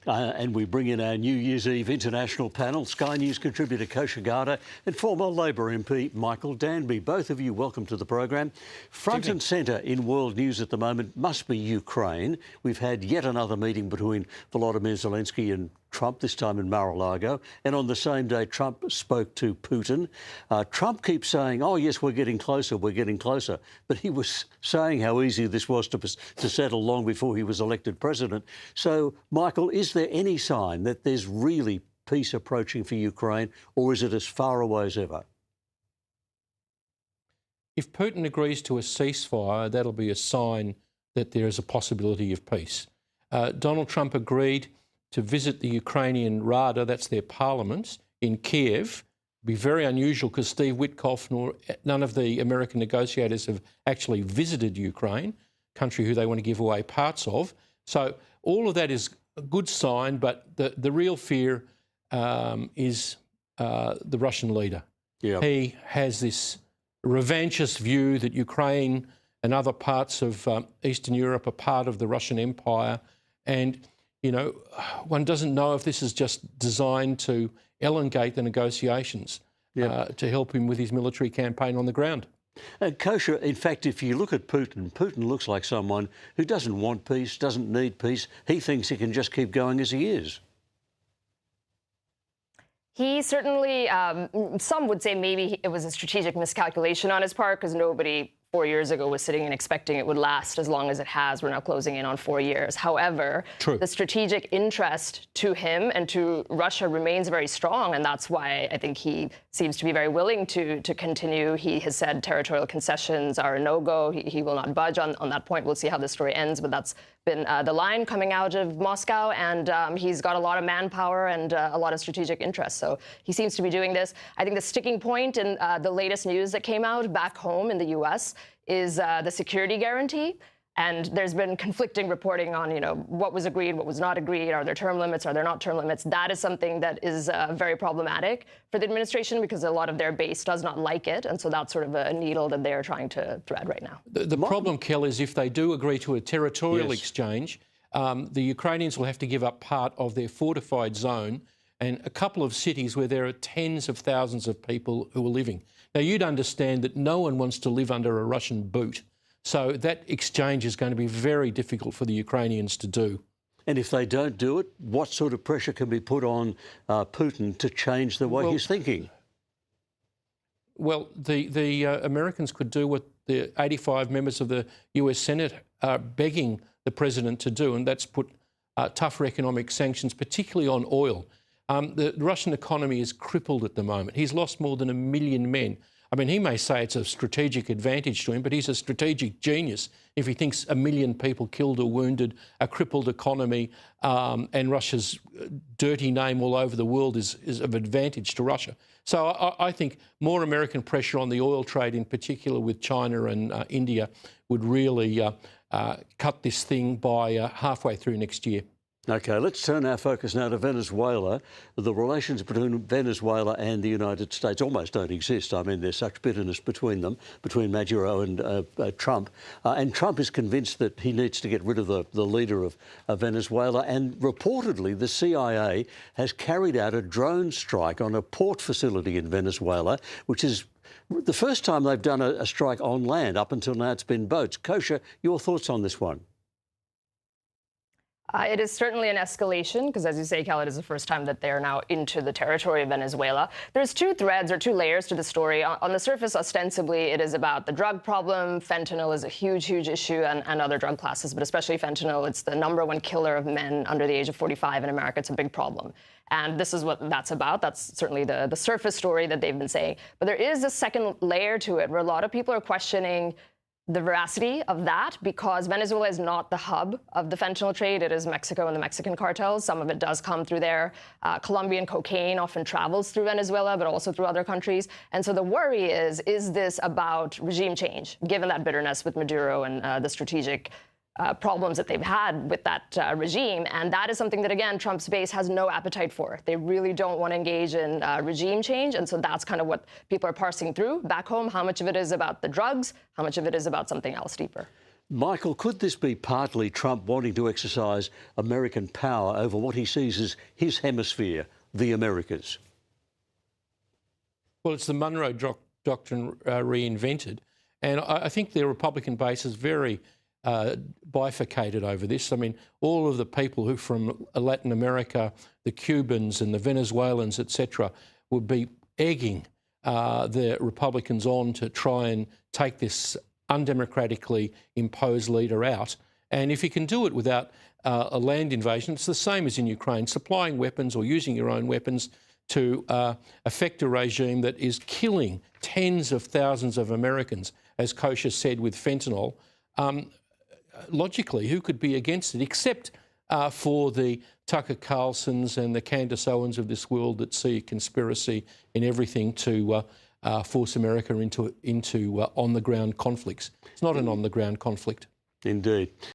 And we bring in our New Year's Eve international panel, Sky News contributor Kosha Garda and former Labor MP Michael Danby. Both of you, welcome to the program. Front and centre in world news at the moment must be Ukraine. We've had yet another meeting between Volodymyr Zelensky and Trump, this time in Mar-a-Lago, and on the same day Trump spoke to Putin. Trump keeps saying, oh yes, we're getting closer, but he was saying how easy this was to settle long before he was elected president. So, Michael, is there any sign that there's really peace approaching for Ukraine, or is it as far away as ever? If Putin agrees to a ceasefire, that'll be a sign that there is a possibility of peace. Donald Trump agreed to visit the Ukrainian Rada, that's their parliament, in Kiev. It'd be very unusual because Steve Witkoff nor none of the American negotiators have actually visited Ukraine, a country who they want to give away parts of. So all of that is a good sign, but the real fear is the Russian leader. Yep. He has this revanchist view that Ukraine and other parts of Eastern Europe are part of the Russian Empire, and you know, one doesn't know if this is just designed to elongate the negotiations to help him with his military campaign on the ground. Kosha, in fact, if you look at Putin, Putin looks like someone who doesn't want peace, doesn't need peace. He thinks he can just keep going as he is. He certainly, some would say maybe it was a strategic miscalculation on his part, because nobody 4 years ago was sitting and expecting it would last as long as it has. We're now closing in on 4 years. However, the strategic interest to him and to Russia remains very strong, and that's why I think he seems to be very willing to continue. He has said territorial concessions are a no-go. He will not budge on that point. We'll see how the story ends, but that's been the line coming out of Moscow, and he's got a lot of manpower and a lot of strategic interest. So he seems to be doing this. I think the sticking point in the latest news that came out back home in the U.S. is the security guarantee. And there's been conflicting reporting on, you know, what was agreed, what was not agreed. Are there term limits? Are there not term limits? That is something that is very problematic for the administration, because a lot of their base does not like it. And so that's sort of a needle that they're trying to thread right now. The problem, Kel, is if they do agree to a territorial exchange, the Ukrainians will have to give up part of their fortified zone and a couple of cities where there are tens of thousands of people who are living. Now, you'd understand that no one wants to live under a Russian boot. So that exchange is going to be very difficult for the Ukrainians to do. And if they don't do it, what sort of pressure can be put on Putin to change the way he's thinking? Well, the Americans could do what the 85 members of the US Senate are begging the president to do, and that's put tougher economic sanctions, particularly on oil. The Russian economy is crippled at the moment. He's lost more than 1 million men. I mean, he may say it's a strategic advantage to him, but he's a strategic genius if he thinks 1 million people killed or wounded, a crippled economy, and Russia's dirty name all over the world is of advantage to Russia. So I think more American pressure on the oil trade, in particular with China and India, would really cut this thing by halfway through next year. OK, let's turn our focus now to Venezuela. The relations between Venezuela and the United States almost don't exist. I mean, there's such bitterness between them, between Maduro and Trump. And Trump is convinced that he needs to get rid of the leader of Venezuela. And reportedly, the CIA has carried out a drone strike on a port facility in Venezuela, which is the first time they've done a strike on land. Up until now, it's been boats. Kosha, your thoughts on this one? It is certainly an escalation, because as you say, Kel, it is the first time that they are now into the territory of Venezuela. There's two threads or two layers to the story. On the surface, ostensibly, it is about the drug problem. Fentanyl is a huge, huge issue, and other drug classes, but especially fentanyl. It's the #1 killer of men under the age of 45 in America. It's a big problem. And this is what that's about. That's certainly the surface story that they've been saying. But there is a second layer to it, where a lot of people are questioning the veracity of that, because Venezuela is not the hub of the fentanyl trade. It is Mexico and the Mexican cartels. Some of it does come through there. Colombian cocaine often travels through Venezuela, but also through other countries. And so the worry is this about regime change, given that bitterness with Maduro and the strategic problems that they've had with that regime. And that is something that, again, Trump's base has no appetite for. They really don't want to engage in regime change. And so that's kind of what people are parsing through back home. How much of it is about the drugs? How much of it is about something else deeper? Michael, could this be partly Trump wanting to exercise American power over what he sees as his hemisphere, the Americas? Well, it's the Monroe Doctrine reinvented. And I think the Republican base is very bifurcated over this. I mean, all of the people who from Latin America, the Cubans and the Venezuelans, etc., would be egging the Republicans on to try and take this undemocratically imposed leader out. And if you can do it without a land invasion, it's the same as in Ukraine, supplying weapons or using your own weapons to affect a regime that is killing tens of thousands of Americans, as Kosher said with fentanyl. Logically, who could be against it, except for the Tucker Carlsons and the Candace Owens of this world that see a conspiracy in everything to force America into on-the-ground conflicts. It's not an on-the-ground conflict. Indeed.